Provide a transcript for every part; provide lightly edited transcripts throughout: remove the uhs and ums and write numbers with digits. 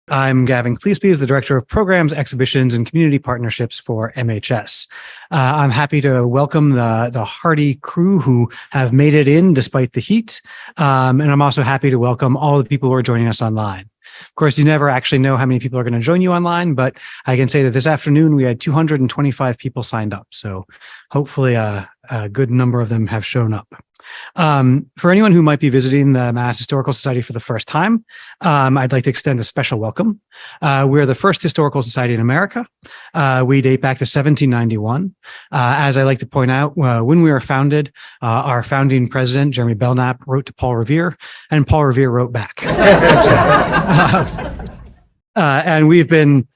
I'm Gavin Cleespy, the Director of Programs, Exhibitions, and Community Partnerships for MHS. I'm happy to welcome the hardy crew who have made it in despite the heat. And I'm also happy to welcome all the people who are joining us online. Of course, you never actually know how many people are going to join you online, but I can say that this afternoon we had 225 people signed up. So hopefully a good number of them have shown up. For anyone who might be visiting the Mass Historical Society for the first time, I'd like to extend a special welcome. We're the first historical society in America. We date back to 1791. As I like to point out, when we were founded, our founding president, Jeremy Belknap, wrote to Paul Revere, and Paul Revere wrote back. And we've been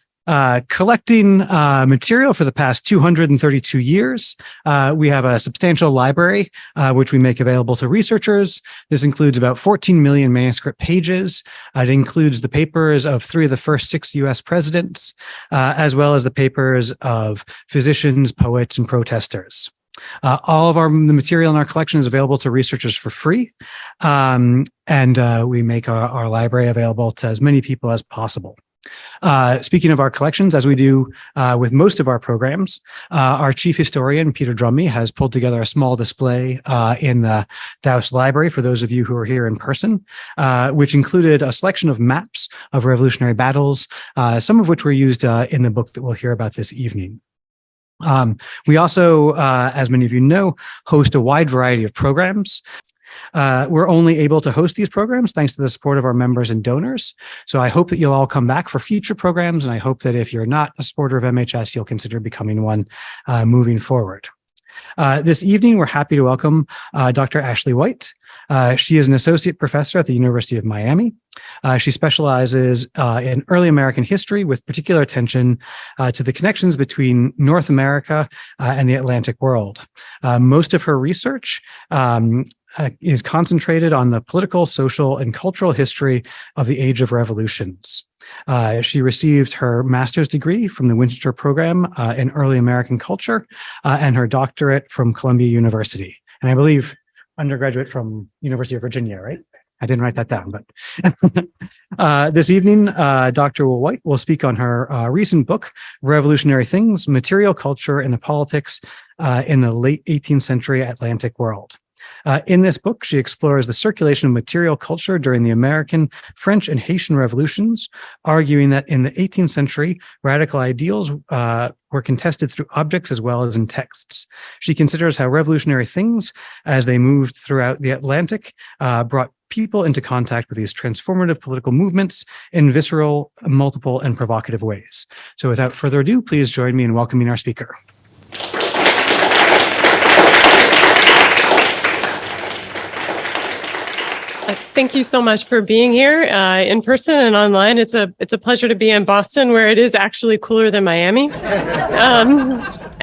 collecting material for the past 232 years. We have a substantial library, which we make available to researchers. This includes about 14 million manuscript pages. It includes the papers of 3 of the first 6 U.S. presidents, as well as the papers of physicians, poets, and protesters. All of the material in our collection is available to researchers for free. And we make our library available to as many people as possible. Speaking of our collections, as we do with most of our programs, our chief historian, Peter Drummy, has pulled together a small display in the Douse Library for those of you who are here in person, which included a selection of maps of revolutionary battles, some of which were used in the book that we'll hear about this evening. We also, as many of you know, host a wide variety of programs. We're only able to host these programs thanks to the support of our members and donors. So I hope that you'll all come back for future programs. And I hope that if you're not a supporter of MHS, you'll consider becoming one moving forward. This evening, we're happy to welcome Dr. Ashli White. She is an associate professor at the University of Miami. She specializes in early American history with particular attention to the connections between North America and the Atlantic world. Most of her research is concentrated on the political, social, and cultural history of the Age of Revolutions. She received her master's degree from the Winchester program in early American culture and her doctorate from Columbia University. And I believe undergraduate from University of Virginia, right? I didn't write that down, but this evening, Dr. White will speak on her recent book, Revolutionary Things, Material Culture and the Politics in the Late 18th Century Atlantic World. In this book, she explores the circulation of material culture during the American, French, and Haitian revolutions, arguing that in the 18th century, radical ideals were contested through objects as well as in texts. She considers how revolutionary things, as they moved throughout the Atlantic, brought people into contact with these transformative political movements in visceral, multiple, and provocative ways. So without further ado, please join me in welcoming our speaker. Thank you so much for being here in person and online. It's a pleasure to be in Boston, where it is actually cooler than Miami.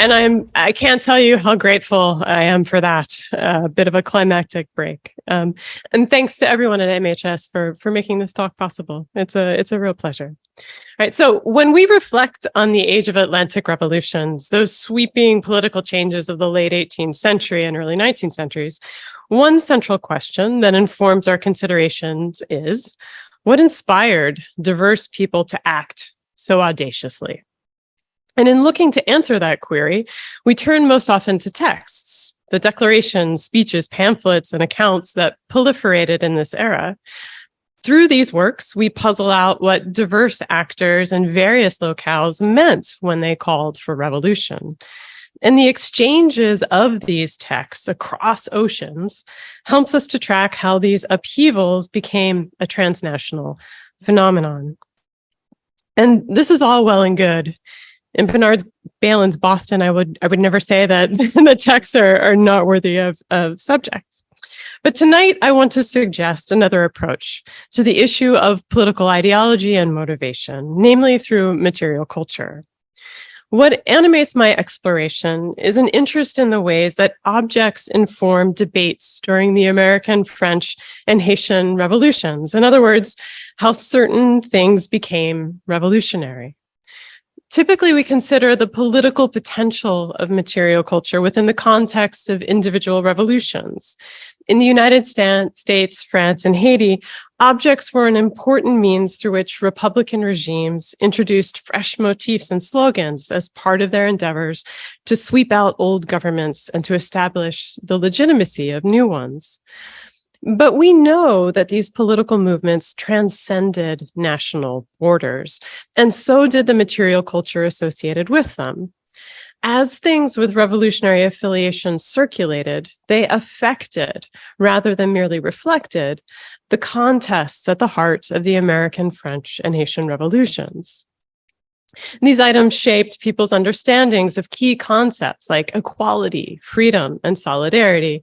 And I can't tell you how grateful I am for that. A bit of a climactic break. And thanks to everyone at MHS for making this talk possible. It's a real pleasure. All right. So when we reflect on the age of Atlantic revolutions, those sweeping political changes of the late 18th century and early 19th centuries, one central question that informs our considerations is, what inspired diverse people to act so audaciously? And in looking to answer that query, we turn most often to texts, the declarations, speeches, pamphlets, and accounts that proliferated in this era. Through these works, we puzzle out what diverse actors in various locales meant when they called for revolution. And the exchanges of these texts across oceans helps us to track how these upheavals became a transnational phenomenon. And this is all well and good. In Bernard Bailyn's Boston, I would never say that the texts are not worthy of subjects. But tonight, I want to suggest another approach to the issue of political ideology and motivation, namely through material culture. What animates my exploration is an interest in the ways that objects inform debates during the American, French, and Haitian revolutions. In other words, how certain things became revolutionary. Typically, we consider the political potential of material culture within the context of individual revolutions. In the United States, France, and Haiti, objects were an important means through which Republican regimes introduced fresh motifs and slogans as part of their endeavors to sweep out old governments and to establish the legitimacy of new ones. But we know that these political movements transcended national borders, and so did the material culture associated with them. As things with revolutionary affiliations circulated, they affected, rather than merely reflected, the contests at the heart of the American, French, and Haitian revolutions. These items shaped people's understandings of key concepts like equality, freedom, and solidarity,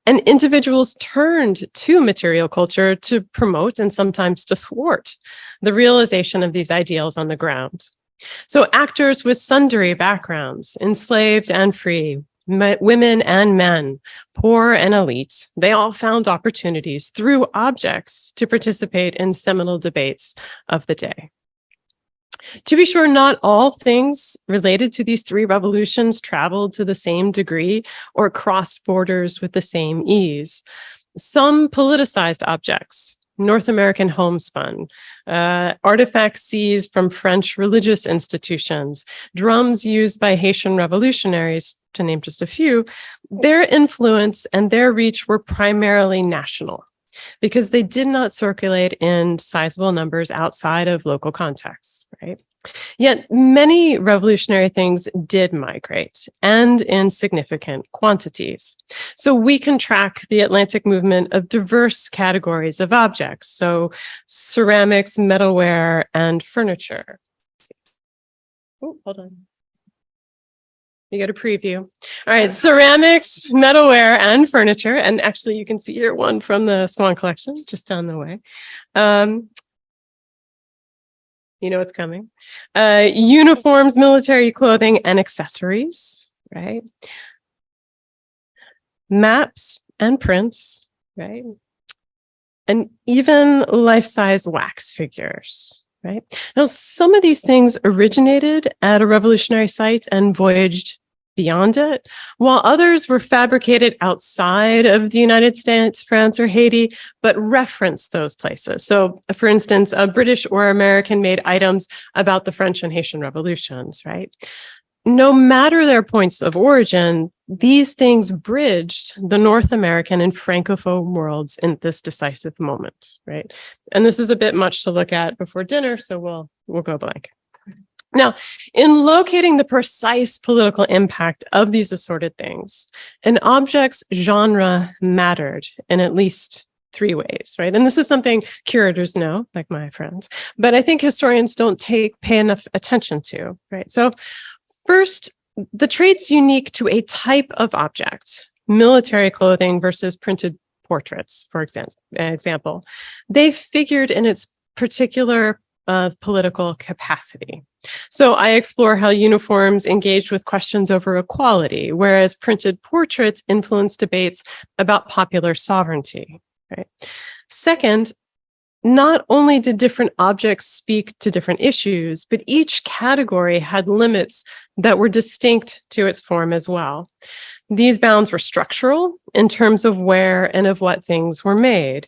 and individuals turned to material culture to promote and sometimes to thwart the realization of these ideals on the ground. So actors with sundry backgrounds, enslaved and free, women and men, poor and elite, they all found opportunities through objects to participate in seminal debates of the day. To be sure, not all things related to these three revolutions traveled to the same degree or crossed borders with the same ease. Some politicized objects, North American homespun, artifacts seized from French religious institutions, drums used by Haitian revolutionaries, to name just a few, their influence and their reach were primarily national because they did not circulate in sizable numbers outside of local contexts, right? Yet many revolutionary things did migrate, and in significant quantities. So we can track the Atlantic movement of diverse categories of objects, so ceramics, metalware, and furniture. Oh, hold on. You get a preview. All right, ceramics, metalware, and furniture. And actually, you can see here one from the Swan collection, just down the way. You know what's coming. Uniforms, military clothing, and accessories, right? Maps and prints, right? And even life-size wax figures, right? Now, some of these things originated at a revolutionary site and voyaged beyond it, while others were fabricated outside of the United States, France, or Haiti, but referenced those places. So, for instance, British or American-made items about the French and Haitian revolutions, right? No matter their points of origin, these things bridged the North American and Francophone worlds in this decisive moment, right? And this is a bit much to look at before dinner, so we'll go blank. Now, in locating the precise political impact of these assorted things, an object's genre mattered in at least three ways, right? And this is something curators know, like my friends, but I think historians don't pay enough attention to, right? So first, the traits unique to a type of object, military clothing versus printed portraits, for example, they figured in its particular political capacity. So I explore how uniforms engaged with questions over equality, whereas printed portraits influenced debates about popular sovereignty, right? Second, not only did different objects speak to different issues, but each category had limits that were distinct to its form as well. These bounds were structural in terms of where and of what things were made.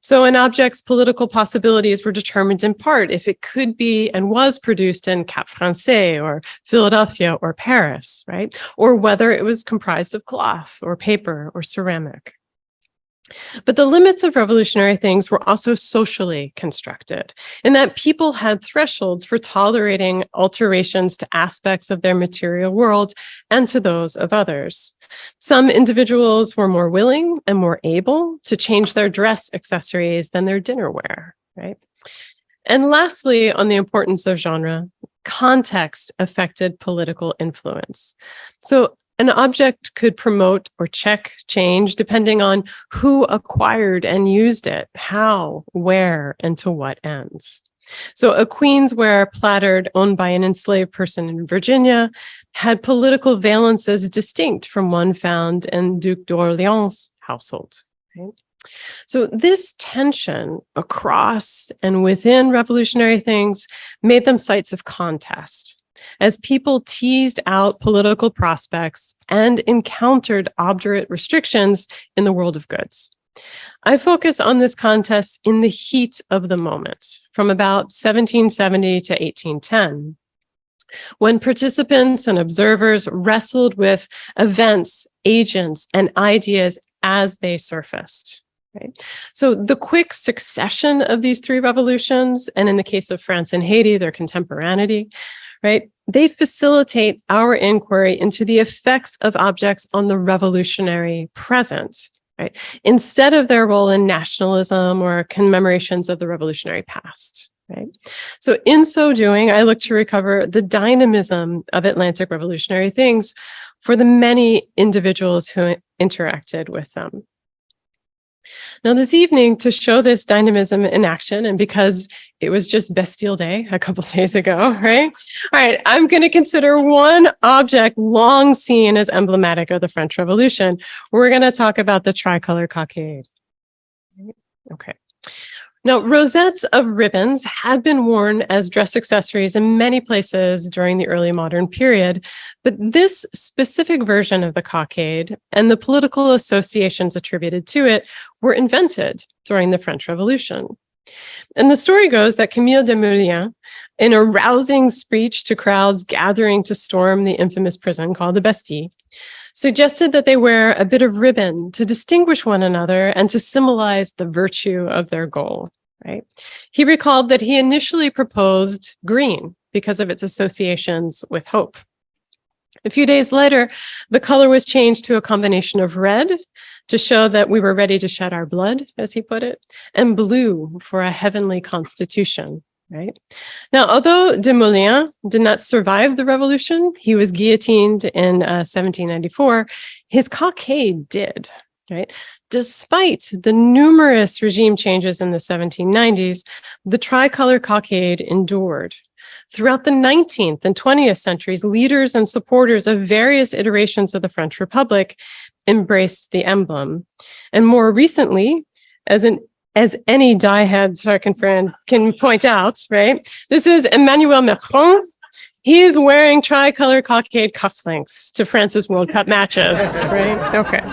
So an object's political possibilities were determined in part if it could be and was produced in Cap Français or Philadelphia or Paris, right? Or whether it was comprised of cloth or paper or ceramic. But the limits of revolutionary things were also socially constructed, in that people had thresholds for tolerating alterations to aspects of their material world and to those of others. Some individuals were more willing and more able to change their dress accessories than their dinnerware, right? And lastly, on the importance of genre, context affected political influence. So an object could promote or check change depending on who acquired and used it, how, where, and to what ends. So a queensware platter owned by an enslaved person in Virginia had political valences distinct from one found in Duc d'Orléans' household. Right? So this tension across and within revolutionary things made them sites of contest. as people teased out political prospects and encountered obdurate restrictions in the world of goods. I focus on this contest in the heat of the moment, from about 1770 to 1810, when participants and observers wrestled with events, agents, and ideas as they surfaced. Right? So the quick succession of these three revolutions, and in the case of France and Haiti, their contemporaneity, right? They facilitate our inquiry into the effects of objects on the revolutionary present, right? Instead of their role in nationalism or commemorations of the revolutionary past, right? So in so doing, I look to recover the dynamism of Atlantic revolutionary things for the many individuals who interacted with them. Now, this evening, to show this dynamism in action, and because it was just Bastille Day a couple of days ago, right? All right, I'm going to consider one object long seen as emblematic of the French Revolution. We're going to talk about the tricolor cockade. Okay. Now, rosettes of ribbons had been worn as dress accessories in many places during the early modern period, but this specific version of the cockade and the political associations attributed to it were invented during the French Revolution. And the story goes that Camille Desmoulins, in a rousing speech to crowds gathering to storm the infamous prison called the Bastille, suggested that they wear a bit of ribbon to distinguish one another and to symbolize the virtue of their goal, right? He recalled that he initially proposed green because of its associations with hope. A few days later, the color was changed to a combination of red to show that we were ready to shed our blood, as he put it, and blue for a heavenly constitution. Right. Now, although Desmoulins did not survive the revolution, he was guillotined in 1794, his cockade did, right? Despite the numerous regime changes in the 1790s, the tricolor cockade endured. Throughout the 19th and 20th centuries, leaders and supporters of various iterations of the French Republic embraced the emblem. And more recently, as any diehead American friend can point out, right? This is Emmanuel Macron. He is wearing tricolor cockade cufflinks to France's World Cup matches, right? Okay.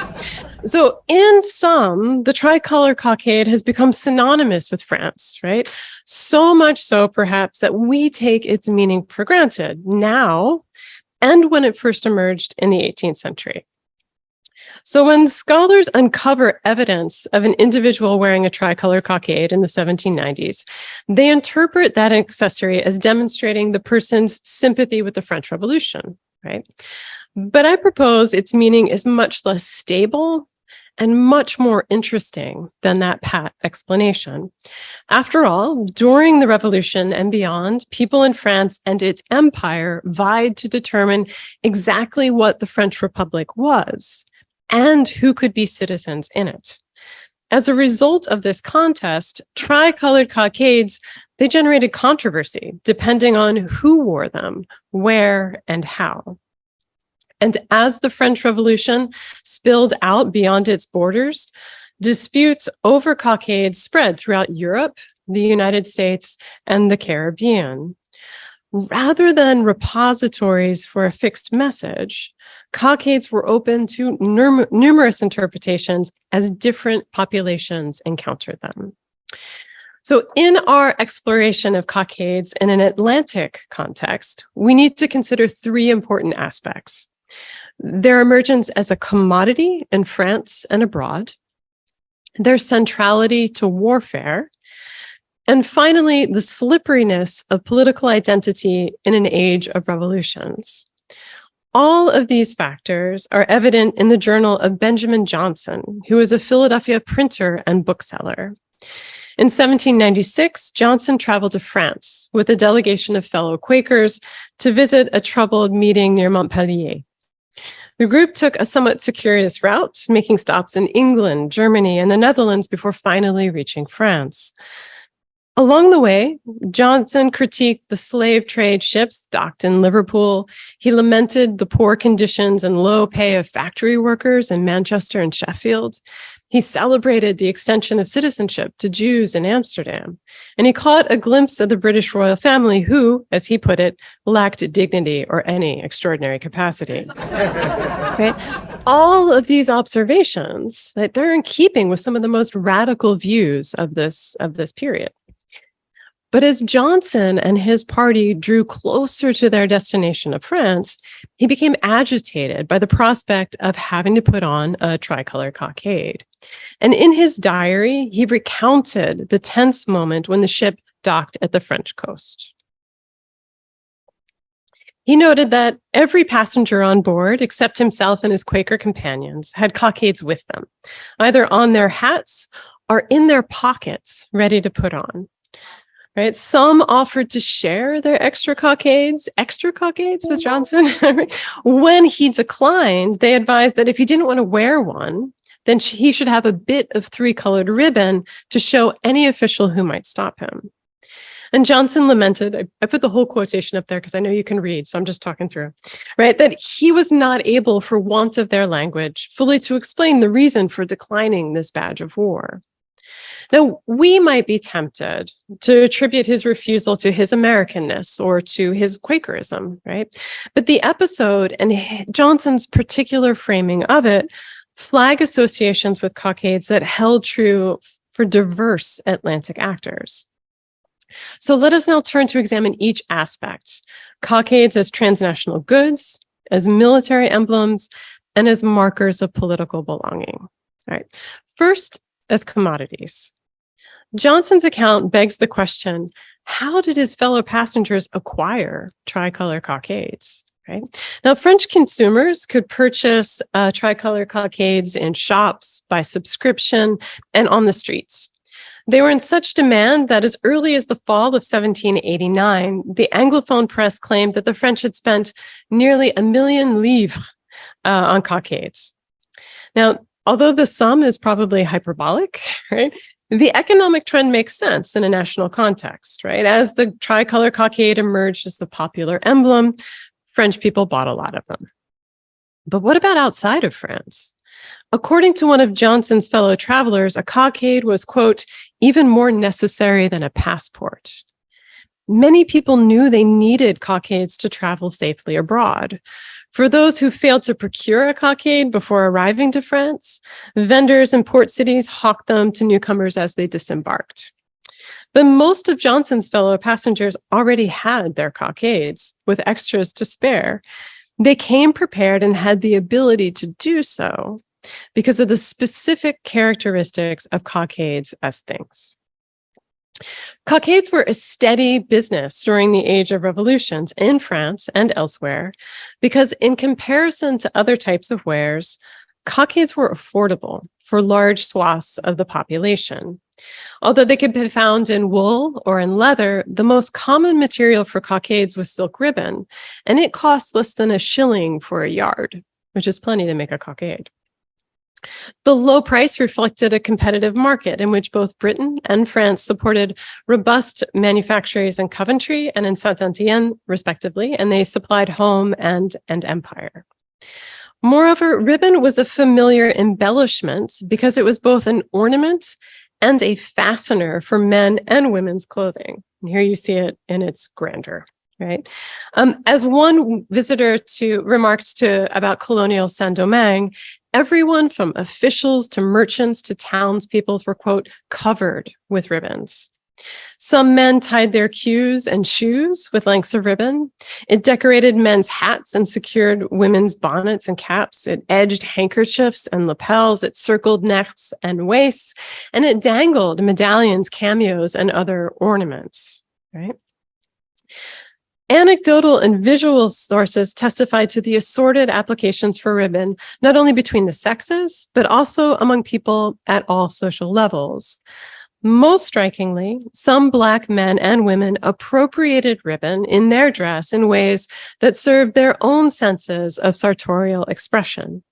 So in sum, the tricolor cockade has become synonymous with France, right? So much so, perhaps, that we take its meaning for granted now and when it first emerged in the 18th century. So when scholars uncover evidence of an individual wearing a tricolor cockade in the 1790s, they interpret that accessory as demonstrating the person's sympathy with the French Revolution, right? But I propose its meaning is much less stable and much more interesting than that pat explanation. After all, during the Revolution and beyond, people in France and its empire vied to determine exactly what the French Republic was and who could be citizens in it. As a result of this contest, tricolored cockades, they generated controversy depending on who wore them, where, and how. And as the French Revolution spilled out beyond its borders, disputes over cockades spread throughout Europe, the United States, and the Caribbean. Rather than repositories for a fixed message, cockades were open to numerous interpretations as different populations encountered them. So in our exploration of cockades in an Atlantic context, we need to consider three important aspects: their emergence as a commodity in France and abroad, their centrality to warfare, and finally, the slipperiness of political identity in an age of revolutions. All of these factors are evident in the journal of Benjamin Johnson, who was a Philadelphia printer and bookseller. In 1796, Johnson traveled to France with a delegation of fellow Quakers to visit a troubled meeting near Montpellier. The group took a somewhat circuitous route, making stops in England, Germany, and the Netherlands before finally reaching France. Along the way, Johnson critiqued the slave trade ships docked in Liverpool. He lamented the poor conditions and low pay of factory workers in Manchester and Sheffield. He celebrated the extension of citizenship to Jews in Amsterdam, and he caught a glimpse of the British royal family who, as he put it, lacked dignity or any extraordinary capacity. Right? All of these observations, that they're in keeping with some of the most radical views of this period. But as Johnson and his party drew closer to their destination of France, he became agitated by the prospect of having to put on a tricolor cockade. And in his diary, he recounted the tense moment when the ship docked at the French coast. He noted that every passenger on board, except himself and his Quaker companions, had cockades with them, either on their hats or in their pockets, ready to put on. Right? Some offered to share their extra cockades with Johnson. When he declined, they advised that if he didn't want to wear one, then he should have a bit of three-colored ribbon to show any official who might stop him. And Johnson lamented, I put the whole quotation up there because I know you can read, so I'm just talking through, right? That he was not able, for want of their language, fully to explain the reason for declining this badge of war. Now, we might be tempted to attribute his refusal to his Americanness or to his Quakerism, right? But the episode and Johnson's particular framing of it flag associations with cockades that held true for diverse Atlantic actors. So let us now turn to examine each aspect: cockades as transnational goods, as military emblems, and as markers of political belonging. All right. First, as commodities. Johnson's account begs the question, how did his fellow passengers acquire tricolor cockades? Right? Now, French consumers could purchase tricolor cockades in shops, by subscription, and on the streets. They were in such demand that as early as the fall of 1789, the Anglophone press claimed that the French had spent nearly 1 million livres on cockades. Now, although the sum is probably hyperbolic, right? The economic trend makes sense in a national context, right? As the tricolor cockade emerged as the popular emblem, French people bought a lot of them. But what about outside of France? According to one of Johnson's fellow travelers, a cockade was, quote, even more necessary than a passport. Many people knew they needed cockades to travel safely abroad. For those who failed to procure a cockade before arriving to France, vendors in port cities hawked them to newcomers as they disembarked. But most of Johnson's fellow passengers already had their cockades, with extras to spare. They came prepared and had the ability to do so because of the specific characteristics of cockades as things. Cockades were a steady business during the Age of Revolutions in France and elsewhere, because in comparison to other types of wares, cockades were affordable for large swaths of the population. Although they could be found in wool or in leather, the most common material for cockades was silk ribbon, and it cost less than a shilling for a yard, which is plenty to make a cockade. The low price reflected a competitive market in which both Britain and France supported robust manufacturers in Coventry and in Saint-Étienne, respectively, and they supplied home and empire. Moreover, ribbon was a familiar embellishment because it was both an ornament and a fastener for men and women's clothing. And here you see it in its grandeur. Right. As one visitor remarked about colonial Saint-Domingue, everyone from officials to merchants to townspeoples were, quote, covered with ribbons. Some men tied their queues and shoes with lengths of ribbon. It decorated men's hats and secured women's bonnets and caps. It edged handkerchiefs and lapels. It circled necks and waists, and it dangled medallions, cameos, and other ornaments. Right. Anecdotal and visual sources testify to the assorted applications for ribbon, not only between the sexes, but also among people at all social levels. Most strikingly, some Black men and women appropriated ribbon in their dress in ways that served their own senses of sartorial expression.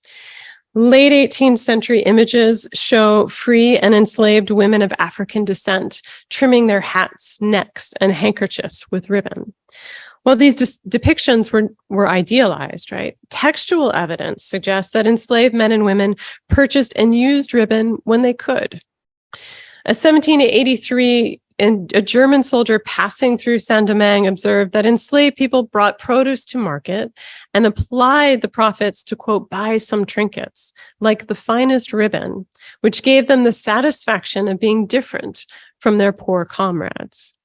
Late 18th century images show free and enslaved women of African descent trimming their hats, necks, and handkerchiefs with ribbon. While these depictions were idealized, right? Textual evidence suggests that enslaved men and women purchased and used ribbon when they could. A 1783 a German soldier passing through Saint-Domingue observed that enslaved people brought produce to market and applied the profits to, quote, buy some trinkets, like the finest ribbon, which gave them the satisfaction of being different from their poor comrades.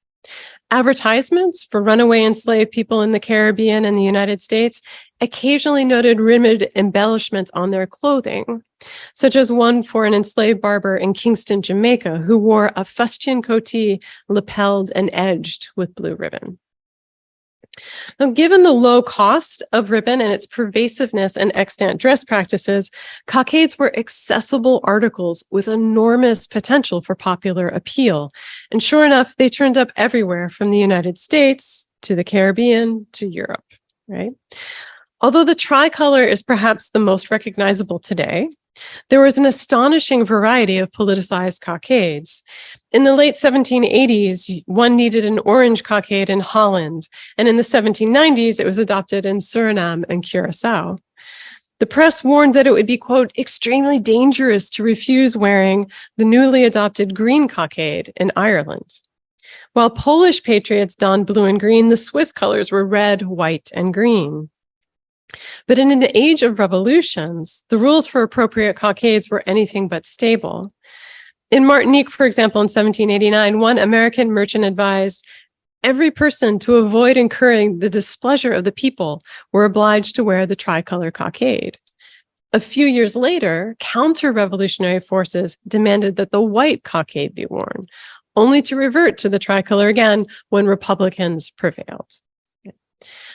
Advertisements for runaway enslaved people in the Caribbean and the United States occasionally noted ribbed embellishments on their clothing, such as one for an enslaved barber in Kingston, Jamaica, who wore a fustian coatee lapelled and edged with blue ribbon. Now, given the low cost of ribbon and its pervasiveness in extant dress practices, cockades were accessible articles with enormous potential for popular appeal. And sure enough, they turned up everywhere from the United States to the Caribbean to Europe, right? Although the tricolor is perhaps the most recognizable today, there was an astonishing variety of politicized cockades. In the late 1780s, one needed an orange cockade in Holland, and in the 1790s, it was adopted in Suriname and Curacao. The press warned that it would be, quote, extremely dangerous to refuse wearing the newly adopted green cockade in Ireland. While Polish patriots donned blue and green, the Swiss colors were red, white, and green. But in an age of revolutions, the rules for appropriate cockades were anything but stable. In Martinique, for example, in 1789, one American merchant advised every person, to avoid incurring the displeasure of the people, were obliged to wear the tricolor cockade. A few years later, counter-revolutionary forces demanded that the white cockade be worn, only to revert to the tricolor again when Republicans prevailed.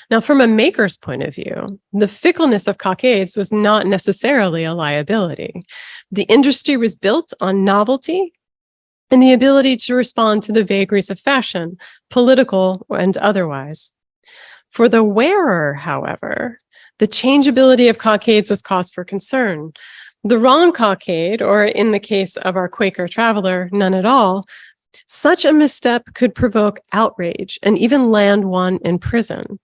Now, from a maker's point of view, the fickleness of cockades was not necessarily a liability. The industry was built on novelty and the ability to respond to the vagaries of fashion, political and otherwise. For the wearer, however, the changeability of cockades was cause for concern. The wrong cockade, or in the case of our Quaker traveler, none at all, such a misstep could provoke outrage and even land one in prison.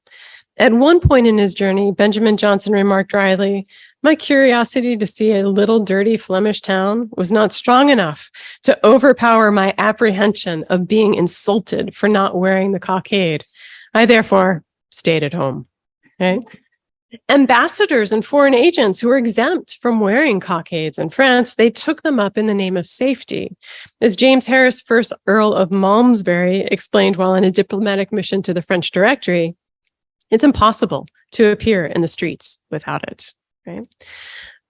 At one point in his journey, Benjamin Jonson remarked dryly, "My curiosity to see a little dirty Flemish town was not strong enough to overpower my apprehension of being insulted for not wearing the cockade. I therefore stayed at home." Right? Ambassadors and foreign agents who were exempt from wearing cockades in France, they took them up in the name of safety. As James Harris, 1st Earl of Malmesbury, explained while on a diplomatic mission to the French Directory, it's impossible to appear in the streets without it. Right?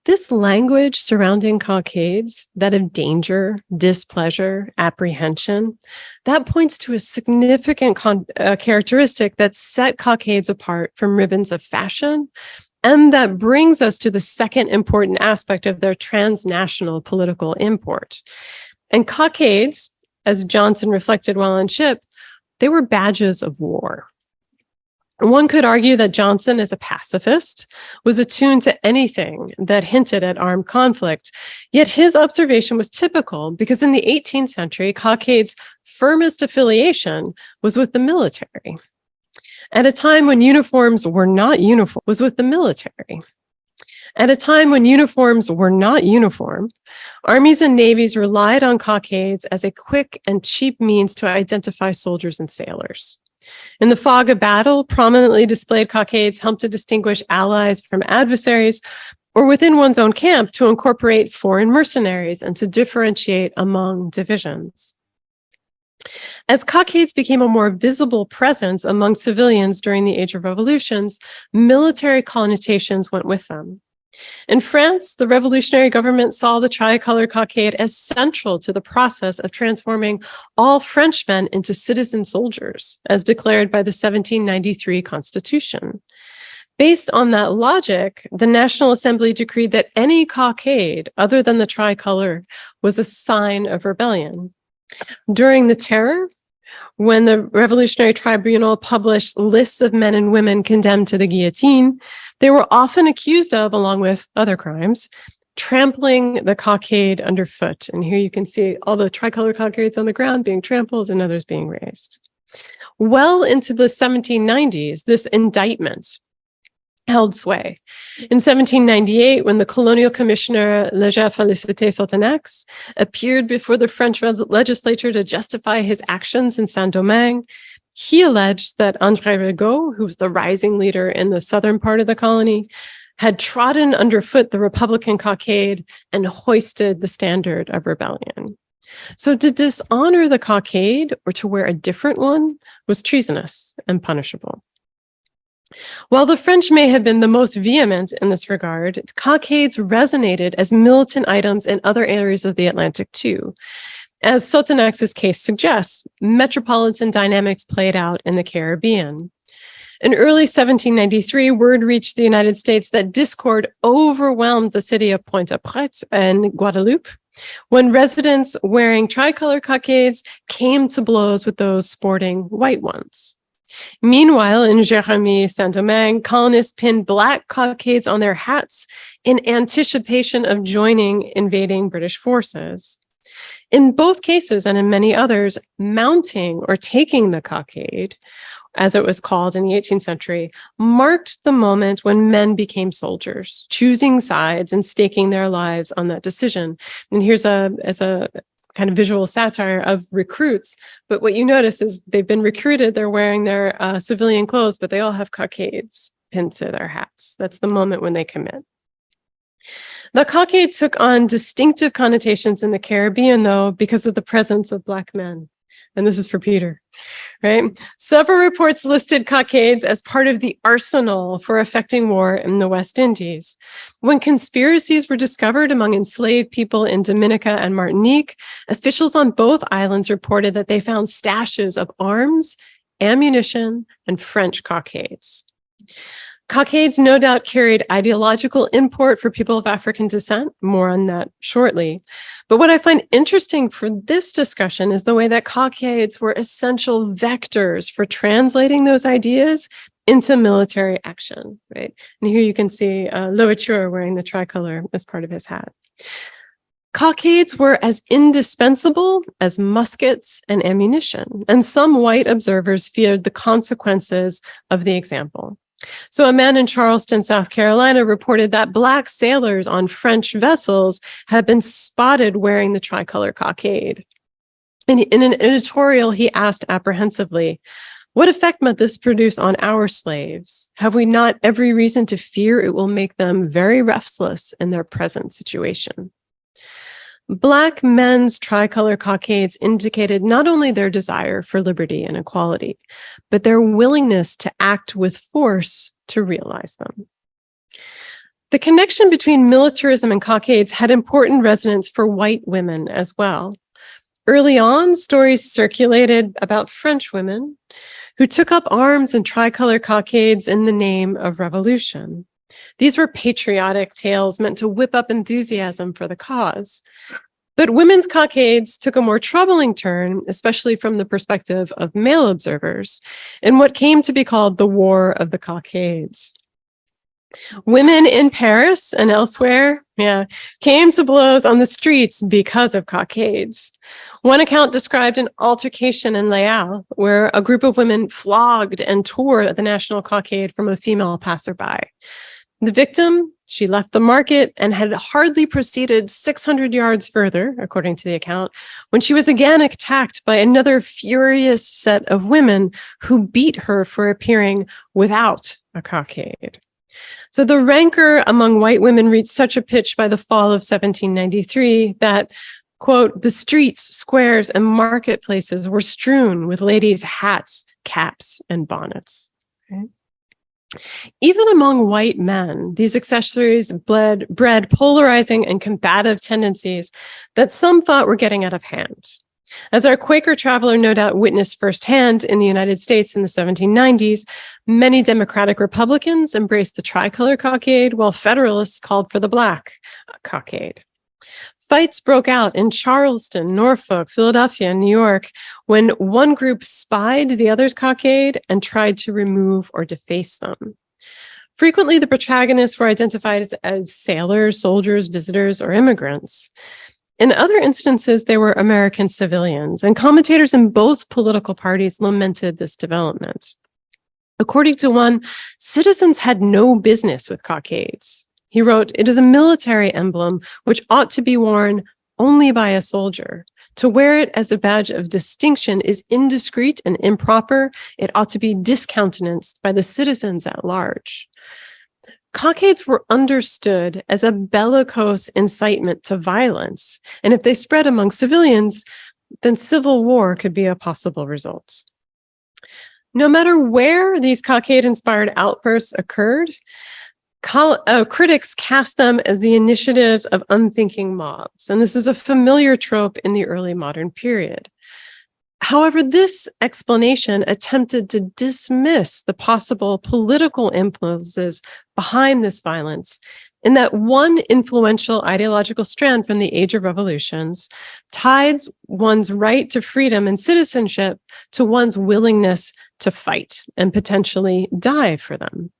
This language surrounding cockades, that of danger, displeasure, apprehension, that points to a significant characteristic that set cockades apart from ribbons of fashion, and that brings us to the second important aspect of their transnational political import. And cockades, as Jonson reflected while on ship, they were badges of war. One could argue that Jonson, as a pacifist, was attuned to anything that hinted at armed conflict. Yet his observation was typical because in the 18th century, cockades' firmest affiliation was with the military. At a time when uniforms were not uniform, armies and navies relied on cockades as a quick and cheap means to identify soldiers and sailors. In the fog of battle, prominently displayed cockades helped to distinguish allies from adversaries, or within one's own camp to incorporate foreign mercenaries and to differentiate among divisions. As cockades became a more visible presence among civilians during the Age of Revolutions, military connotations went with them. In France, the revolutionary government saw the tricolor cockade as central to the process of transforming all Frenchmen into citizen soldiers, as declared by the 1793 Constitution. Based on that logic, the National Assembly decreed that any cockade other than the tricolor was a sign of rebellion. During the Terror, when the Revolutionary Tribunal published lists of men and women condemned to the guillotine, they were often accused of, along with other crimes, trampling the cockade underfoot. And here you can see all the tricolor cockades on the ground being trampled and others being raised. Well into the 1790s, this indictment held sway. In 1798, when the colonial commissioner Léger-Félicité Sotenax appeared before the French legislature to justify his actions in Saint-Domingue, he alleged that André Rigaud, who was the rising leader in the southern part of the colony, had trodden underfoot the Republican cockade and hoisted the standard of rebellion. So to dishonor the cockade or to wear a different one was treasonous and punishable. While the French may have been the most vehement in this regard, cockades resonated as militant items in other areas of the Atlantic too. As Sotenax's case suggests, metropolitan dynamics played out in the Caribbean. In early 1793, word reached the United States that discord overwhelmed the city of Pointe-à-Pitre and Guadeloupe, when residents wearing tricolor cockades came to blows with those sporting white ones. Meanwhile, in Jérémie, Saint-Domingue, colonists pinned black cockades on their hats in anticipation of joining invading British forces. In both cases, and in many others, mounting or taking the cockade, as it was called in the 18th century, marked the moment when men became soldiers, choosing sides and staking their lives on that decision. And here's as a kind of visual satire of recruits. But what you notice is they've been recruited, they're wearing their civilian clothes, but they all have cockades pinned to their hats. That's the moment when they commit. The cockade took on distinctive connotations in the Caribbean, though, because of the presence of Black men. And this is for Peter, right? Several reports listed cockades as part of the arsenal for effecting war in the West Indies. When conspiracies were discovered among enslaved people in Dominica and Martinique, officials on both islands reported that they found stashes of arms, ammunition, and French cockades. Cockades no doubt carried ideological import for people of African descent. More on that shortly. But what I find interesting for this discussion is the way that cockades were essential vectors for translating those ideas into military action, right? And here you can see Louverture wearing the tricolor as part of his hat. Cockades were as indispensable as muskets and ammunition, and some white observers feared the consequences of the example. So a man in Charleston, South Carolina, reported that Black sailors on French vessels had been spotted wearing the tricolor cockade. And in an editorial, he asked apprehensively, "What effect might this produce on our slaves? Have we not every reason to fear it will make them very restless in their present situation?" Black men's tricolor cockades indicated not only their desire for liberty and equality, but their willingness to act with force to realize them. The connection between militarism and cockades had important resonance for white women as well. Early on, stories circulated about French women who took up arms and tricolor cockades in the name of revolution. These were patriotic tales meant to whip up enthusiasm for the cause. But women's cockades took a more troubling turn, especially from the perspective of male observers, in what came to be called the War of the Cockades. Women in Paris and elsewhere, came to blows on the streets because of cockades. One account described an altercation in Les Halles, where a group of women flogged and tore the national cockade from a female passerby. The victim, she left the market and had hardly proceeded 600 yards further, according to the account, when she was again attacked by another furious set of women who beat her for appearing without a cockade. So the rancor among white women reached such a pitch by the fall of 1793 that, quote, "the streets, squares, and marketplaces were strewn with ladies' hats, caps, and bonnets." Okay? Even among white men, these accessories bred polarizing and combative tendencies that some thought were getting out of hand. As our Quaker traveler no doubt witnessed firsthand in the United States in the 1790s, many Democratic Republicans embraced the tricolor cockade, while Federalists called for the black cockade. Fights broke out in Charleston, Norfolk, Philadelphia, and New York when one group spied the other's cockade and tried to remove or deface them. Frequently, the protagonists were identified as sailors, soldiers, visitors, or immigrants. In other instances, they were American civilians, and commentators in both political parties lamented this development. According to one, citizens had no business with cockades. He wrote, "It is a military emblem which ought to be worn only by a soldier. To wear it as a badge of distinction is indiscreet and improper. It ought to be discountenanced by the citizens at large." Cockades were understood as a bellicose incitement to violence, and if they spread among civilians, then civil war could be a possible result. No matter where these cockade-inspired outbursts occurred, critics cast them as the initiatives of unthinking mobs, and this is a familiar trope in the early modern period. However, this explanation attempted to dismiss the possible political influences behind this violence, in that one influential ideological strand from the Age of Revolutions ties one's right to freedom and citizenship to one's willingness to fight and potentially die for them.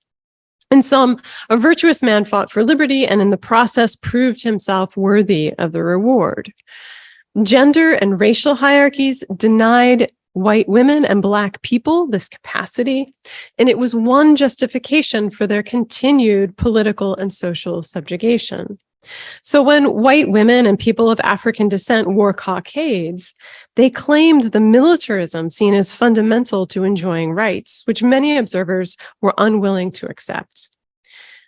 In sum, a virtuous man fought for liberty and in the process proved himself worthy of the reward. Gender and racial hierarchies denied white women and Black people this capacity, and it was one justification for their continued political and social subjugation. So when white women and people of African descent wore cockades, they claimed the militarism seen as fundamental to enjoying rights, which many observers were unwilling to accept.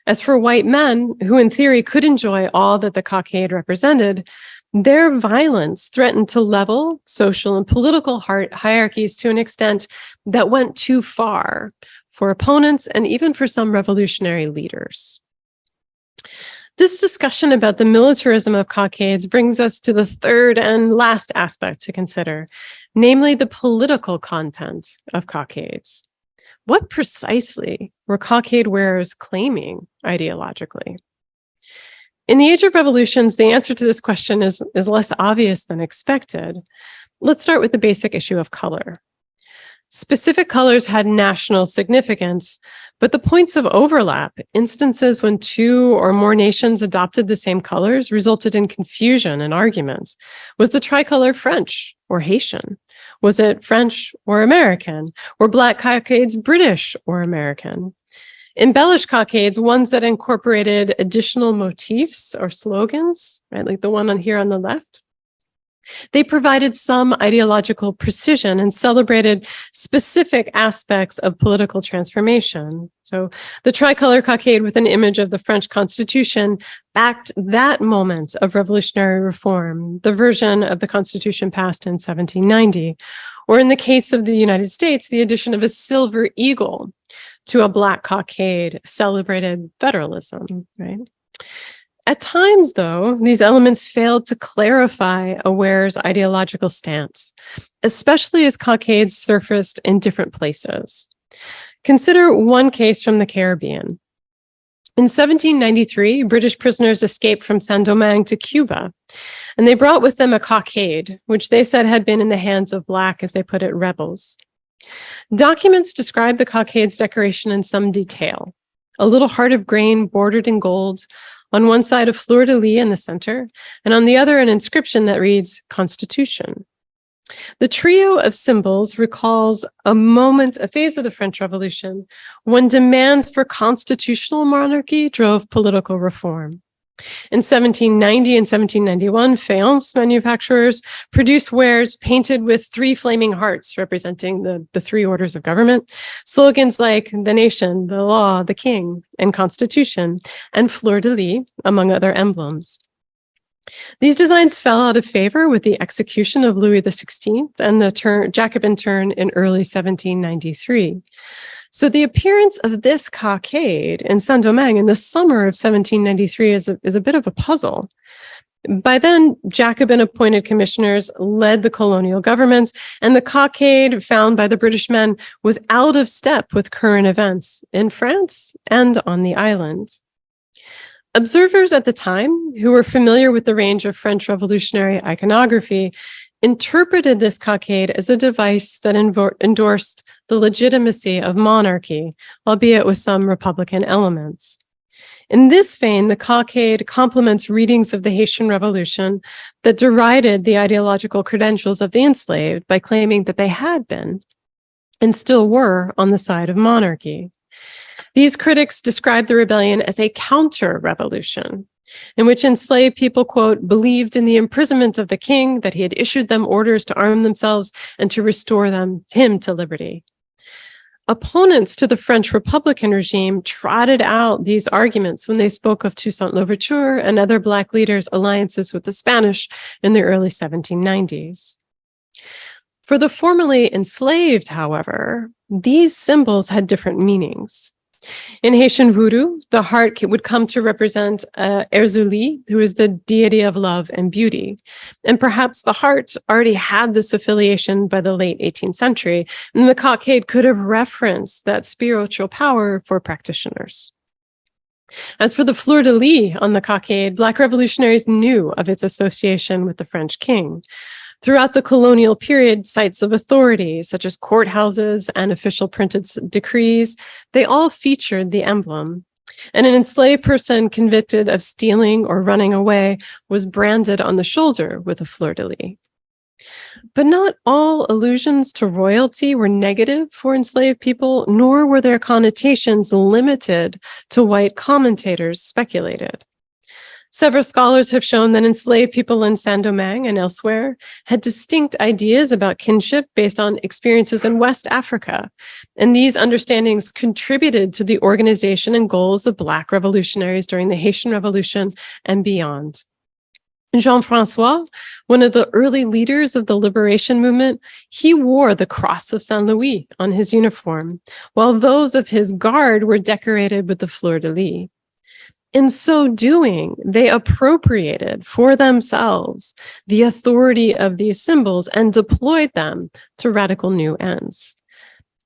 As for white men, who in theory could enjoy all that the cockade represented, their violence threatened to level social and political hierarchies to an extent that went too far for opponents and even for some revolutionary leaders. This discussion about the militarism of cockades brings us to the third and last aspect to consider, namely the political content of cockades. What precisely were cockade wearers claiming ideologically? In the Age of Revolutions, the answer to this question is less obvious than expected. Let's start with the basic issue of color. Specific colors had national significance, but the points of overlap, instances when two or more nations adopted the same colors, resulted in confusion and arguments. Was the tricolor French or Haitian? Was it French or American? Were Black cockades British or American? Embellished cockades, ones that incorporated additional motifs or slogans, right, like the one on here on the left, they provided some ideological precision and celebrated specific aspects of political transformation. So the tricolor cockade with an image of the French Constitution backed that moment of revolutionary reform, the version of the Constitution passed in 1790, or in the case of the United States, the addition of a silver eagle to a Black cockade celebrated federalism, right? At times, though, these elements failed to clarify a wearer's ideological stance, especially as cockades surfaced in different places. Consider one case from the Caribbean. In 1793, British prisoners escaped from Saint-Domingue to Cuba, and they brought with them a cockade, which they said had been in the hands of Black, as they put it, rebels. Documents describe the cockade's decoration in some detail. A little heart of grain bordered in gold, on one side a fleur-de-lis in the center, and on the other an inscription that reads Constitution. The trio of symbols recalls a phase of the French Revolution when demands for constitutional monarchy drove political reform. In 1790 and 1791, faience manufacturers produced wares painted with three flaming hearts representing the three orders of government, slogans like the nation, the law, the king, and constitution, and fleur-de-lis, among other emblems. These designs fell out of favor with the execution of Louis XVI and the Jacobin turn in early 1793. So the appearance of this cockade in Saint-Domingue in the summer of 1793 is a bit of a puzzle. By then, Jacobin appointed commissioners led the colonial government, and the cockade found by the British men was out of step with current events in France and on the island. Observers at the time, who were familiar with the range of French revolutionary iconography, interpreted this cockade as a device that endorsed the legitimacy of monarchy, albeit with some Republican elements. In this vein, the cockade complements readings of the Haitian Revolution that derided the ideological credentials of the enslaved by claiming that they had been and still were on the side of monarchy. These critics described the rebellion as a counter-revolution, in which enslaved people, quote, believed in the imprisonment of the king, that he had issued them orders to arm themselves and to restore him to liberty. Opponents to the French Republican regime trotted out these arguments when they spoke of Toussaint Louverture and other Black leaders' alliances with the Spanish in the early 1790s. For the formerly enslaved, however, these symbols had different meanings. In Haitian voodoo, the heart would come to represent Erzuli, who is the deity of love and beauty. And perhaps the heart already had this affiliation by the late 18th century, and the cockade could have referenced that spiritual power for practitioners. As for the fleur-de-lis on the cockade, Black revolutionaries knew of its association with the French king. Throughout the colonial period, sites of authority, such as courthouses and official printed decrees, they all featured the emblem. And an enslaved person convicted of stealing or running away was branded on the shoulder with a fleur-de-lis. But not all allusions to royalty were negative for enslaved people, nor were their connotations limited to white commentators speculated. Several scholars have shown that enslaved people in Saint-Domingue and elsewhere had distinct ideas about kinship based on experiences in West Africa, and these understandings contributed to the organization and goals of Black revolutionaries during the Haitian Revolution and beyond. Jean-François, one of the early leaders of the liberation movement, he wore the Cross of Saint-Louis on his uniform, while those of his guard were decorated with the fleur-de-lis. In so doing, they appropriated for themselves the authority of these symbols and deployed them to radical new ends.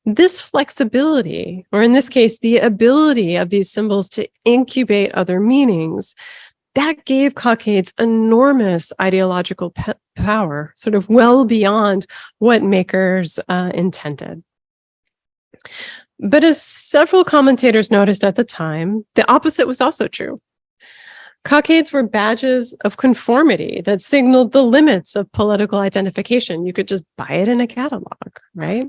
This flexibility, or in this case, the ability of these symbols to incubate other meanings, that gave cockades enormous ideological power, sort of well beyond what makers intended. But as several commentators noticed at the time, the opposite was also true. Cockades were badges of conformity that signaled the limits of political identification. You could just buy it in a catalog, right?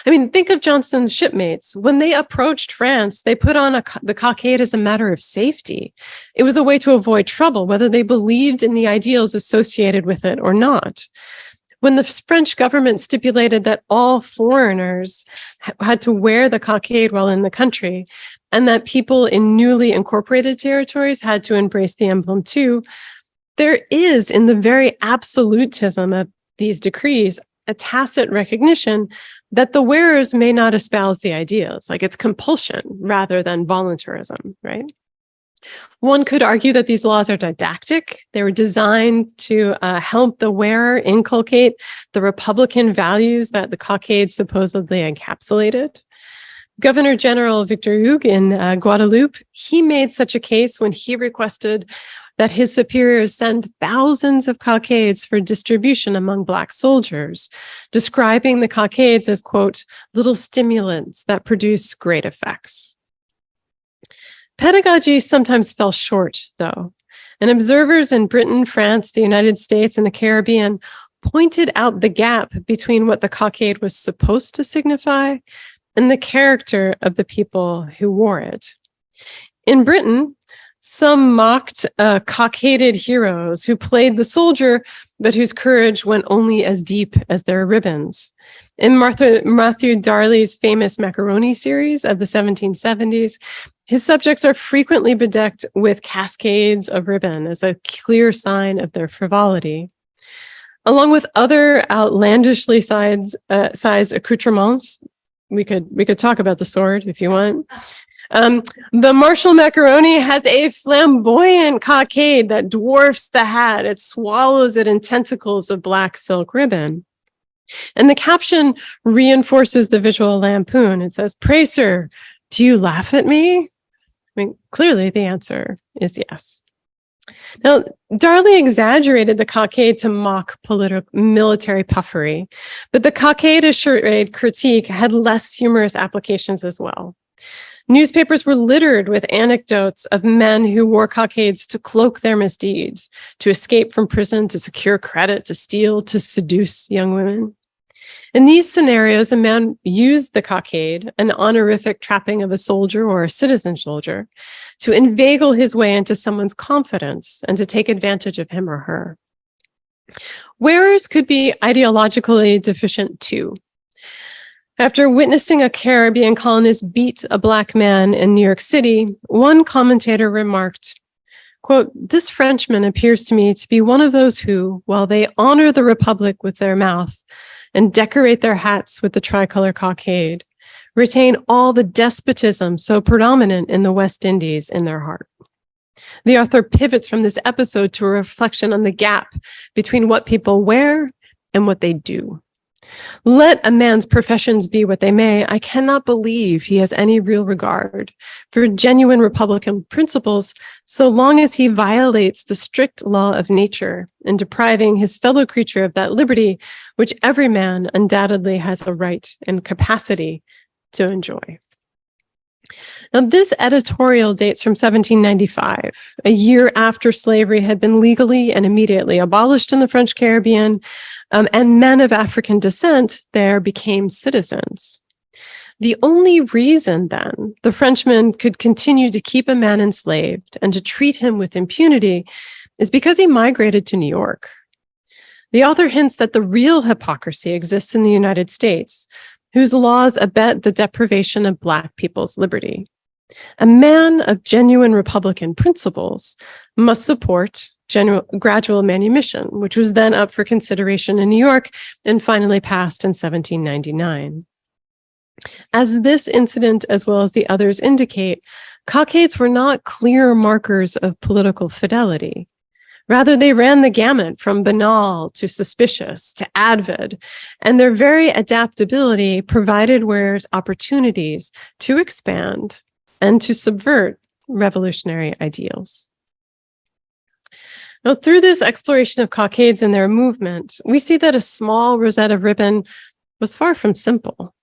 I mean, think of Johnson's shipmates. When they approached France, they put on the cockade as a matter of safety. It was a way to avoid trouble, whether they believed in the ideals associated with it or not. When the French government stipulated that all foreigners had to wear the cockade while in the country, and that people in newly incorporated territories had to embrace the emblem too, there is, in the very absolutism of these decrees, a tacit recognition that the wearers may not espouse the ideas, like it's compulsion rather than voluntarism, right? One could argue that these laws are didactic. They were designed to help the wearer inculcate the Republican values that the cockade supposedly encapsulated. Governor General Victor Hugues in Guadeloupe, he made such a case when he requested that his superiors send thousands of cockades for distribution among Black soldiers, describing the cockades as, quote, little stimulants that produce great effects. Pedagogy sometimes fell short, though, and observers in Britain, France, the United States, and the Caribbean pointed out the gap between what the cockade was supposed to signify and the character of the people who wore it. In Britain, some mocked cockaded heroes who played the soldier, but whose courage went only as deep as their ribbons. In Matthew Darley's famous Macaroni series of the 1770s, his subjects are frequently bedecked with cascades of ribbon as a clear sign of their frivolity. Along with other outlandishly sized accoutrements, we could talk about the sword if you want. The Marshal Macaroni has a flamboyant cockade that dwarfs the hat. It swallows it in tentacles of black silk ribbon. And the caption reinforces the visual lampoon. It says, "Pray, sir, do you laugh at me?" I mean, clearly the answer is yes. Now, Darley exaggerated the cockade to mock military puffery, but the cockade assured critique had less humorous applications as well. Newspapers were littered with anecdotes of men who wore cockades to cloak their misdeeds, to escape from prison, to secure credit, to steal, to seduce young women. In these scenarios, a man used the cockade, an honorific trapping of a soldier or a citizen soldier, to inveigle his way into someone's confidence and to take advantage of him or her. Wearers could be ideologically deficient too. After witnessing a Caribbean colonist beat a Black man in New York City, one commentator remarked, quote, "This Frenchman appears to me to be one of those who, while they honor the Republic with their mouth and decorate their hats with the tricolor cockade, retain all the despotism so predominant in the West Indies in their heart." The author pivots from this episode to a reflection on the gap between what people wear and what they do. Let a man's professions be what they may, I cannot believe he has any real regard for genuine Republican principles so long as he violates the strict law of nature in depriving his fellow creature of that liberty which every man undoubtedly has a right and capacity to enjoy. Now, this editorial dates from 1795, a year after slavery had been legally and immediately abolished in the French Caribbean, and men of African descent there became citizens. The only reason, then, the Frenchmen could continue to keep a man enslaved and to treat him with impunity is because he migrated to New York. The author hints that the real hypocrisy exists in the United States, whose laws abet the deprivation of Black people's liberty. A man of genuine Republican principles must support gradual manumission, which was then up for consideration in New York and finally passed in 1799. As this incident, as well as the others indicate, cockades were not clear markers of political fidelity. Rather, they ran the gamut from banal to suspicious to avid, and their very adaptability provided wearers opportunities to expand and to subvert revolutionary ideals. Now, through this exploration of cockades and their movement, we see that a small rosette of ribbon was far from simple.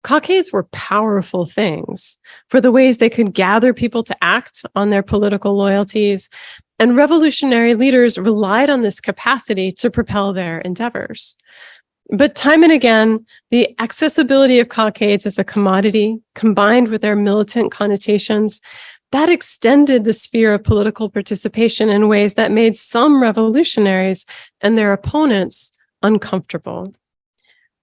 Cockades were powerful things for the ways they could gather people to act on their political loyalties, and revolutionary leaders relied on this capacity to propel their endeavors. But time and again, the accessibility of cockades as a commodity, combined with their militant connotations, that extended the sphere of political participation in ways that made some revolutionaries and their opponents uncomfortable.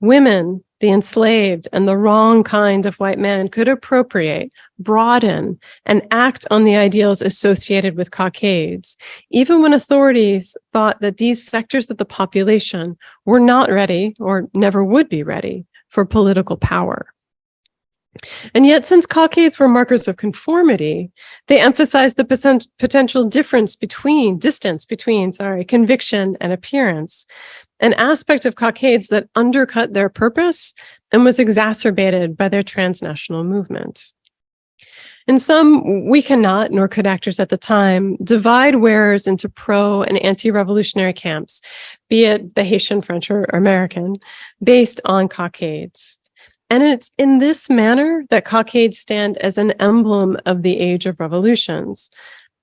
Women, the enslaved, and the wrong kind of white man could appropriate, broaden, and act on the ideals associated with cockades, even when authorities thought that these sectors of the population were not ready or never would be ready for political power. And yet, since cockades were markers of conformity, they emphasized the potential distance between conviction and appearance, an aspect of cockades that undercut their purpose and was exacerbated by their transnational movement. In sum, we cannot, nor could actors at the time, divide wearers into pro and anti-revolutionary camps, be it the Haitian, French, or American, based on cockades. And it's in this manner that cockades stand as an emblem of the age of revolutions,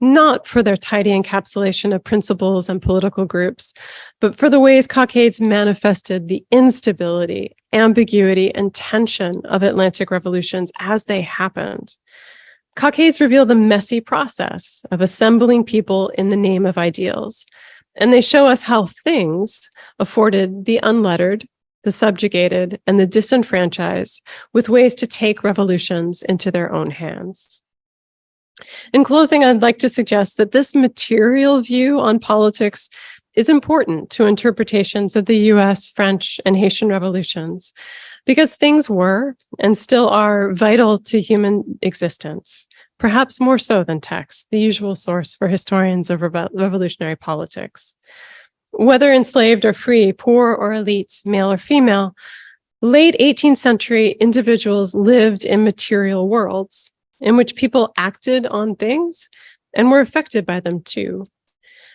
not for their tidy encapsulation of principles and political groups, but for the ways cockades manifested the instability, ambiguity, and tension of Atlantic revolutions as they happened. Cockades reveal the messy process of assembling people in the name of ideals, and they show us how things afforded the unlettered, the subjugated, and the disenfranchised with ways to take revolutions into their own hands. In closing, I'd like to suggest that this material view on politics is important to interpretations of the US, French, and Haitian revolutions, because things were and still are vital to human existence, perhaps more so than text, the usual source for historians of revolutionary politics. Whether enslaved or free, poor or elite, male or female, late 18th century individuals lived in material worlds in which people acted on things and were affected by them too.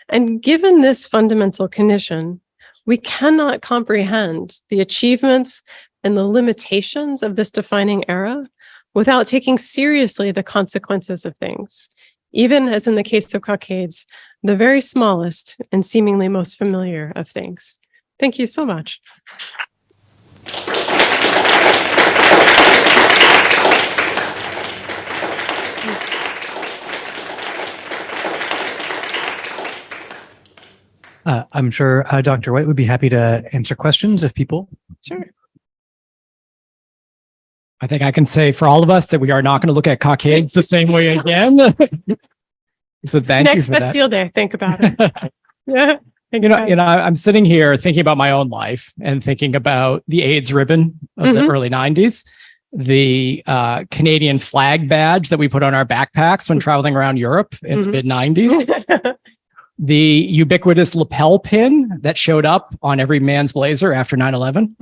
And given this fundamental condition, we cannot comprehend the achievements and the limitations of this defining era without taking seriously the consequences of things, even as in the case of cockades, the very smallest and seemingly most familiar of things. Thank you so much. I'm sure Dr. White would be happy to answer questions if people. Sure. I think I can say for all of us that we are not going to look at cockades the same way again. So thank you Next for that. Bastille Day, think about it. Yeah. You know, I'm sitting here thinking about my own life and thinking about the AIDS ribbon of the early 90s, the Canadian flag badge that we put on our backpacks when traveling around Europe in the mid 90s, the ubiquitous lapel pin that showed up on every man's blazer after 9/11.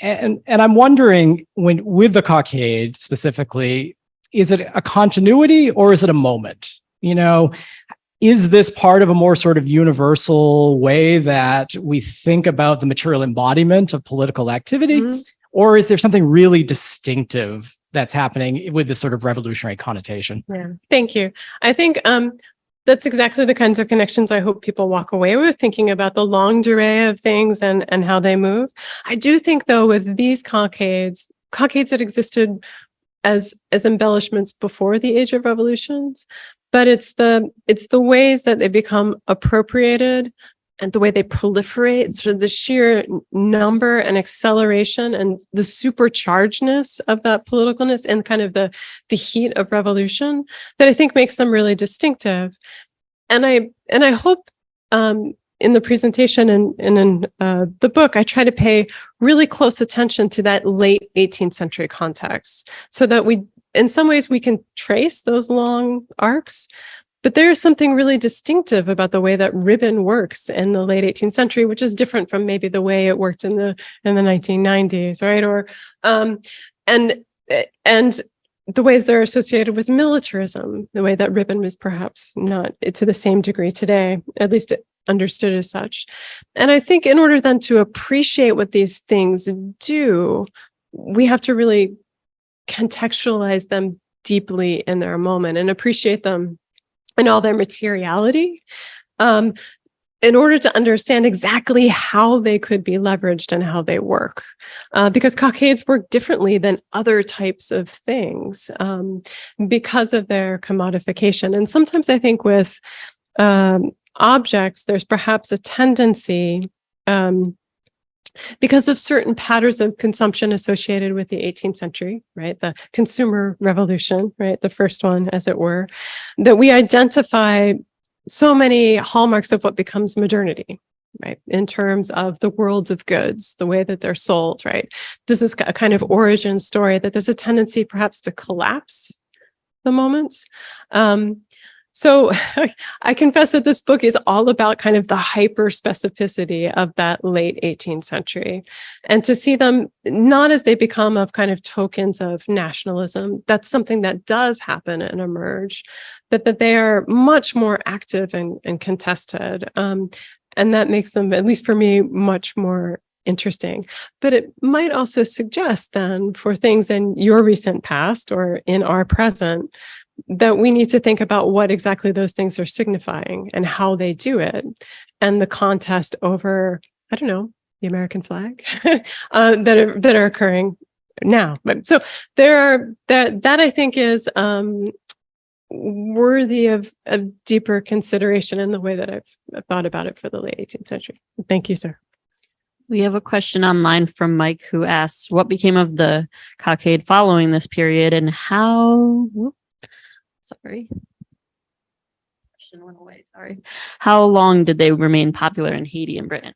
And I'm wondering, with the cockade specifically, is it a continuity or is it a moment? You know, is this part of a more sort of universal way that we think about the material embodiment of political activity? Or is there something really distinctive that's happening with this sort of revolutionary connotation? Yeah, thank you. I think that's exactly the kinds of connections I hope people walk away with, thinking about the longue durée of things and how they move. I do think, though, with these cockades that existed as embellishments before the age of revolutions, but it's the ways that they become appropriated and the way they proliferate, sort of the sheer number and acceleration and the superchargedness of that politicalness and kind of the heat of revolution that I think makes them really distinctive. And I hope in the presentation and in the book, I try to pay really close attention to that late 18th century context so that in some ways we can trace those long arcs. But there is something really distinctive about the way that ribbon works in the late 18th century, which is different from maybe the way it worked in the 1990s, right? Or and the ways they're associated with militarism, the way that ribbon was perhaps not to the same degree today, at least understood as such. And I think in order then to appreciate what these things do, we have to really contextualize them deeply in their moment and appreciate them and all their materiality, in order to understand exactly how they could be leveraged and how they work. Because cockades work differently than other types of things because of their commodification. And sometimes I think with objects, there's perhaps a tendency, because of certain patterns of consumption associated with the 18th century, right? The consumer revolution, right? The first one, as it were, that we identify so many hallmarks of what becomes modernity, right? In terms of the worlds of goods, the way that they're sold, right? This is a kind of origin story that there's a tendency perhaps to collapse the moment. So I confess that this book is all about kind of the hyper specificity of that late 18th century, and to see them not as they become of kind of tokens of nationalism. That's something that does happen and emerge, but that they are much more active and contested. And that makes them, at least for me, much more interesting. But it might also suggest then for things in your recent past or in our present, that we need to think about what exactly those things are signifying and how they do it, and the contest over, I don't know, the American flag that are occurring now. But so there are that I think is worthy of deeper consideration in the way that I've thought about it for the late 18th century. Thank you, sir. We have a question online from Mike who asks, what became of the cockade following this period and how... Sorry. Question went away. Sorry. How long did they remain popular in Haiti and Britain?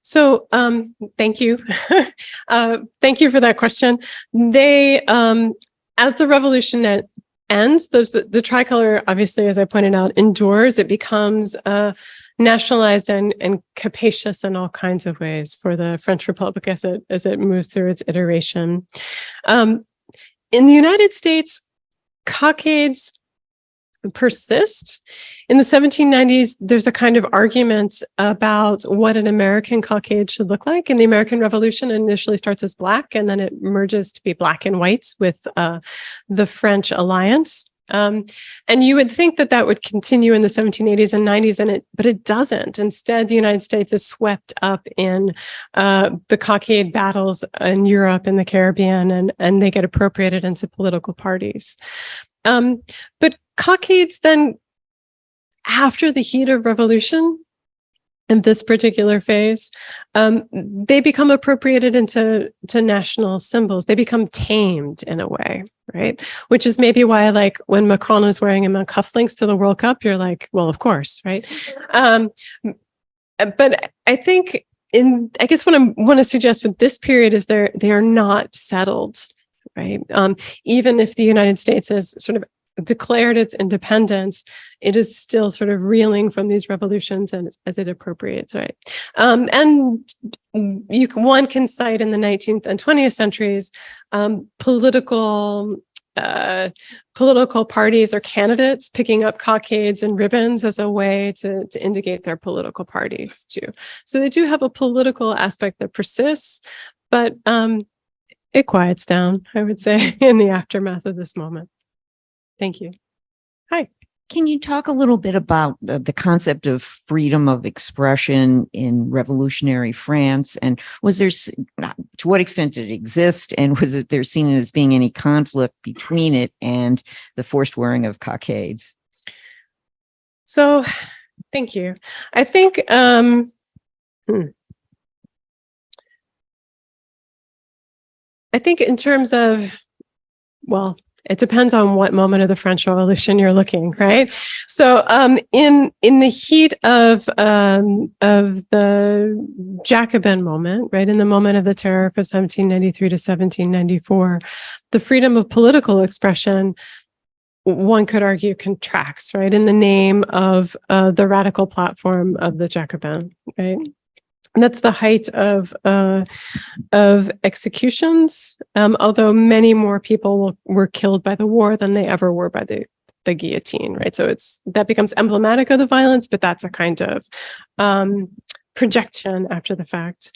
So, thank you. Thank you for that question. They, as the revolution ends, the tricolor, obviously, as I pointed out, endures. It becomes nationalized and capacious in all kinds of ways for the French Republic as it moves through its iteration. In the United States, cockades persist. In the 1790s, there's a kind of argument about what an American cockade should look like. And the American Revolution initially starts as black, and then it merges to be black and white with the French alliance. And you would think that that would continue in the 1780s and 90s, but it doesn't. Instead, the United States is swept up in the cockade battles in Europe and the Caribbean, and they get appropriated into political parties. But cockades then, after the heat of revolution, in this particular phase, they become appropriated into national symbols. They become tamed in a way, right? Which is maybe why, like, when Macron was wearing him on cufflinks to the World Cup, you're like, well, of course, right? But I think, I guess what I want to suggest with this period is they are not settled, right? Even if the United States has sort of declared its independence, it is still sort of reeling from these revolutions and as it appropriates, right? And one can cite in the 19th and 20th centuries political parties or candidates picking up cockades and ribbons as a way to indicate their political parties too. So they do have a political aspect that persists, but it quiets down, I would say, in the aftermath of this moment. Thank you. Hi. Can you talk a little bit about the concept of freedom of expression in revolutionary France? And was there, to what extent did it exist? And was it there seen as being any conflict between it and the forced wearing of cockades? So, thank you. I think, I think in terms of, well, it depends on what moment of the French Revolution you're looking, right? So, in the heat of the Jacobin moment, right, in the moment of the terror from 1793 to 1794, the freedom of political expression, one could argue, contracts, right, in the name of the radical platform of the Jacobin, right? And that's the height of executions, although many more people were killed by the war than they ever were by the guillotine, right? So that becomes emblematic of the violence, but that's a kind of projection after the fact.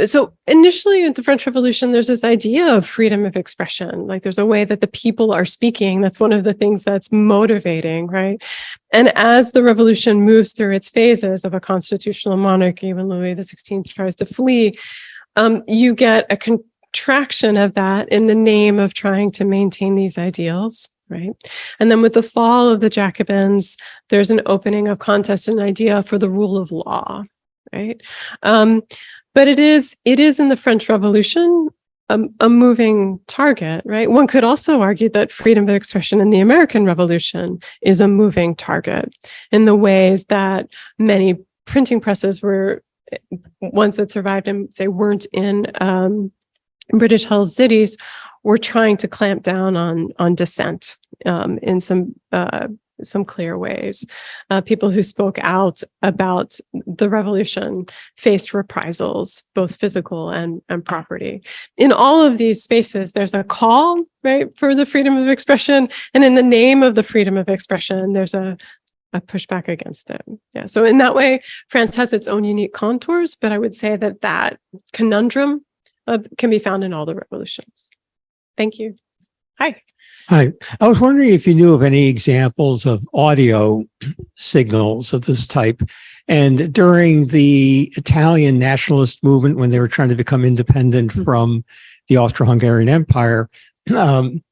So initially in the French Revolution, there's this idea of freedom of expression. Like, there's a way that the people are speaking. That's one of the things that's motivating, right? And as the revolution moves through its phases of a constitutional monarchy, when Louis XVI tries to flee, you get a contraction of that in the name of trying to maintain these ideals. Right. And then with the fall of the Jacobins, there's an opening of contest and idea for the rule of law. Right. But it is in the French Revolution a moving target. Right. One could also argue that freedom of expression in the American Revolution is a moving target in the ways that many printing presses were, ones that survived and say weren't in British held cities, were trying to clamp down on dissent in some clear ways. People who spoke out about the revolution faced reprisals, both physical and property. In all of these spaces, there's a call, right, for the freedom of expression, and in the name of the freedom of expression, there's a pushback against it. Yeah. So in that way, France has its own unique contours, but I would say that conundrum can be found in all the revolutions. Thank you. Hi. Hi. I was wondering if you knew of any examples of audio signals of this type. And during the Italian nationalist movement, when they were trying to become independent from the Austro-Hungarian Empire, the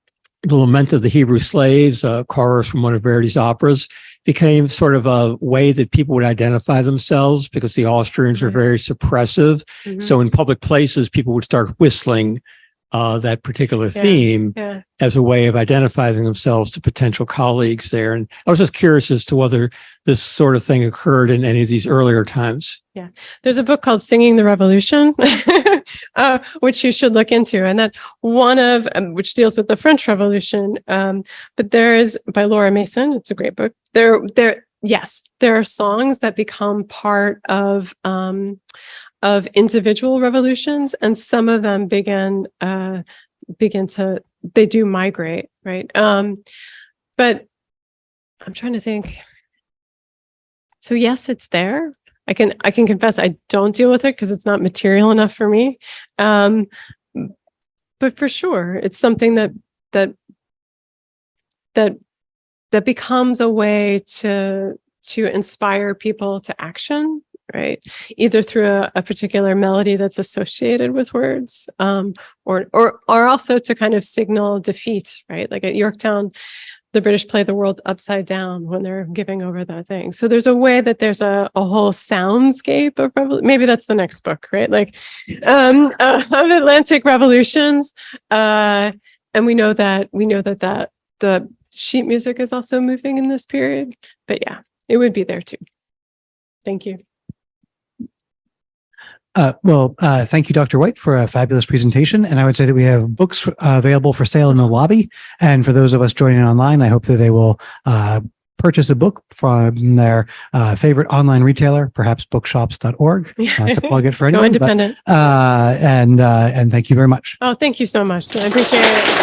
Lament of the Hebrew Slaves, a chorus from one of Verdi's operas, became sort of a way that people would identify themselves because the Austrians were very suppressive. Mm-hmm. So in public places, people would start whistling that particular theme as a way of identifying themselves to potential colleagues there. And I was just curious as to whether this sort of thing occurred in any of these earlier times. Yeah. There's a book called Singing the Revolution, which you should look into. And that one of, which deals with the French Revolution. But there is, by Laura Mason, it's a great book. Yes, there are songs that become part of individual revolutions, and some of them they do migrate, right? But I'm trying to think. So yes, it's there. I can confess I don't deal with it because it's not material enough for me. But for sure, it's something that becomes a way to inspire people to action, right? Either through a particular melody that's associated with words, or also to kind of signal defeat, right? Like at Yorktown, the British play the world upside down when they're giving over that thing. So there's a way that there's a whole soundscape of maybe that's the next book, right? Like of Atlantic revolutions, and we know that the sheet music is also moving in this period. But yeah, it would be there too. Thank you. Thank you, Dr. White, for a fabulous presentation. And I would say that we have books available for sale in the lobby. And for those of us joining online, I hope that they will purchase a book from their favorite online retailer, perhaps bookshops.org, not to plug it for anyone. Go independent. And thank you very much. Oh, thank you so much. I appreciate it.